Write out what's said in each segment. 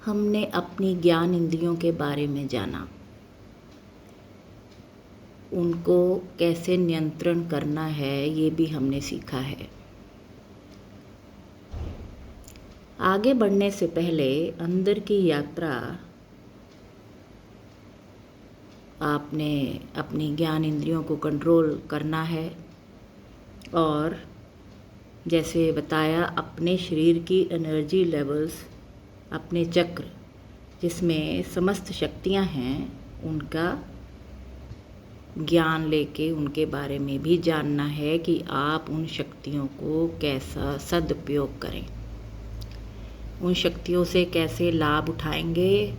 हमने अपनी ज्ञान इंद्रियों के बारे में जाना, उनको कैसे नियंत्रण करना है ये भी हमने सीखा है। आगे बढ़ने से पहले अंदर की यात्रा आपने अपनी ज्ञान इंद्रियों को कंट्रोल करना है और जैसे बताया अपने शरीर की एनर्जी लेवल्स, अपने चक्र जिसमें समस्त शक्तियां हैं, उनका ज्ञान लेके उनके बारे में भी जानना है कि आप उन शक्तियों को कैसा सदुपयोग करें, उन शक्तियों से कैसे लाभ उठाएंगे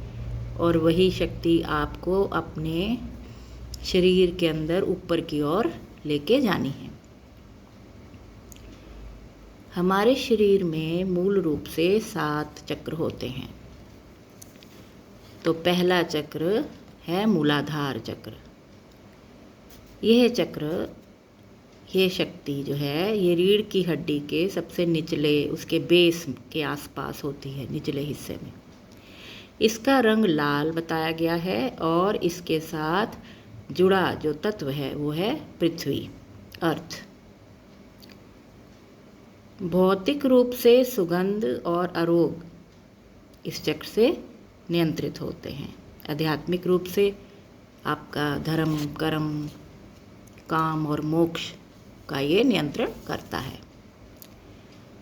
और वही शक्ति आपको अपने शरीर के अंदर ऊपर की ओर लेके जानी है। हमारे शरीर में मूल रूप से 7 चक्र होते हैं। तो पहला चक्र है मूलाधार चक्र। यह चक्र, ये शक्ति जो है, ये रीढ़ की हड्डी के सबसे निचले, उसके बेस के आसपास होती है, निचले हिस्से में। इसका रंग लाल बताया गया है और इसके साथ जुड़ा जो तत्व है वो है पृथ्वी, अर्थ। भौतिक रूप से सुगंध और अरोग इस चक्र से नियंत्रित होते हैं। आध्यात्मिक रूप से आपका धर्म, कर्म, काम और मोक्ष का ये नियंत्रण करता है।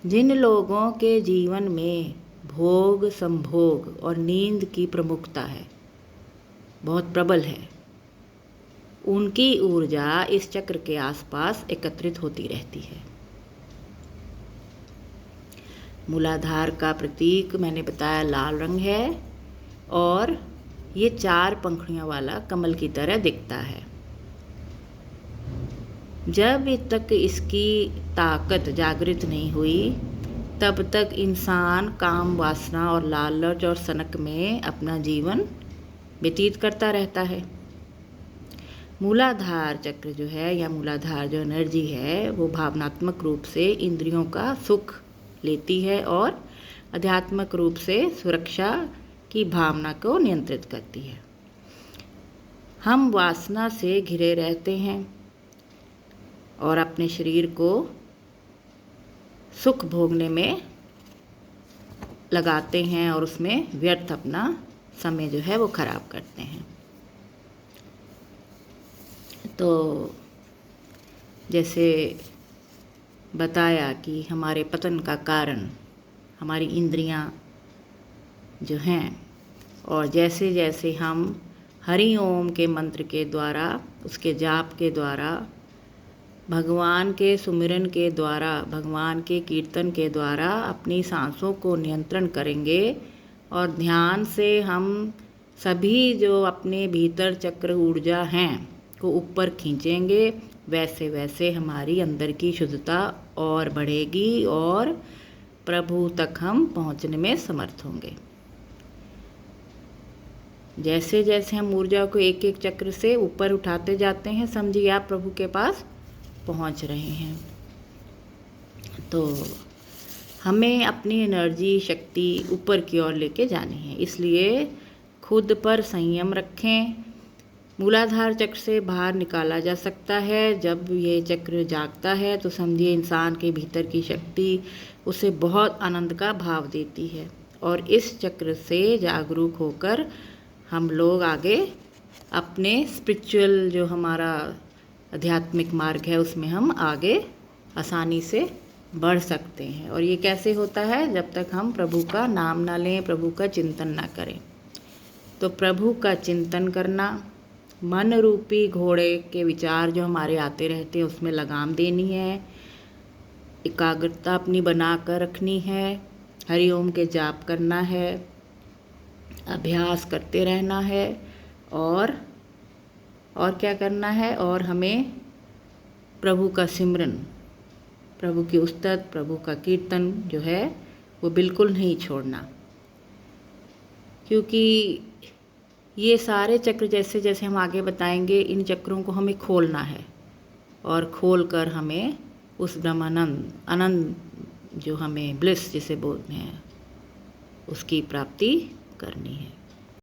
जिन लोगों के जीवन में भोग, संभोग और नींद की प्रमुखता है, बहुत प्रबल है, उनकी ऊर्जा इस चक्र के आसपास एकत्रित होती रहती है। मूलाधार का प्रतीक मैंने बताया लाल रंग है और ये 4 पंखुड़ियों वाला कमल की तरह दिखता है। जब तक इसकी ताकत जागृत नहीं हुई तब तक इंसान काम, वासना और लालच और सनक में अपना जीवन व्यतीत करता रहता है। मूलाधार चक्र जो है, या मूलाधार जो एनर्जी है, वो भावनात्मक रूप से इंद्रियों का सुख लेती है और आध्यात्मिक रूप से सुरक्षा की भावना को नियंत्रित करती है। हम वासना से घिरे रहते हैं और अपने शरीर को सुख भोगने में लगाते हैं और उसमें व्यर्थ अपना समय जो है वो खराब करते हैं। तो जैसे बताया कि हमारे पतन का कारण हमारी इंद्रियां जो हैं, और जैसे जैसे हम हरि ओम के मंत्र के द्वारा, उसके जाप के द्वारा, भगवान के सुमिरन के द्वारा, भगवान के कीर्तन के द्वारा अपनी सांसों को नियंत्रण करेंगे और ध्यान से हम सभी जो अपने भीतर चक्र ऊर्जा हैं को ऊपर खींचेंगे, वैसे वैसे हमारी अंदर की शुद्धता और बढ़ेगी और प्रभु तक हम पहुंचने में समर्थ होंगे। जैसे जैसे हम ऊर्जा को एक एक चक्र से ऊपर उठाते जाते हैं, समझिए आप प्रभु के पास पहुंच रहे हैं। तो हमें अपनी एनर्जी, शक्ति ऊपर की ओर लेके जानी है, इसलिए खुद पर संयम रखें। मूलाधार चक्र से बाहर निकाला जा सकता है। जब ये चक्र जागता है तो समझिए इंसान के भीतर की शक्ति उसे बहुत आनंद का भाव देती है और इस चक्र से जागरूक होकर हम लोग आगे अपने स्पिरिचुअल जो हमारा आध्यात्मिक मार्ग है उसमें हम आगे आसानी से बढ़ सकते हैं। और ये कैसे होता है? जब तक हम प्रभु का नाम ना लें, प्रभु का चिंतन ना करें। तो प्रभु का चिंतन करना, मन रूपी घोड़े के विचार जो हमारे आते रहते हैं उसमें लगाम देनी है, एकाग्रता अपनी बना कर रखनी है, हरि ओम के जाप करना है, अभ्यास करते रहना है और क्या करना है, और हमें प्रभु का सिमरन, प्रभु की उस्तत, प्रभु का कीर्तन जो है वो बिल्कुल नहीं छोड़ना। क्योंकि ये सारे चक्र जैसे जैसे हम आगे बताएंगे, इन चक्रों को हमें खोलना है और खोल कर हमें उस ब्रह्मानंद, आनंद जो हमें ब्लिस जिसे बोलते हैं, उसकी प्राप्ति करनी है।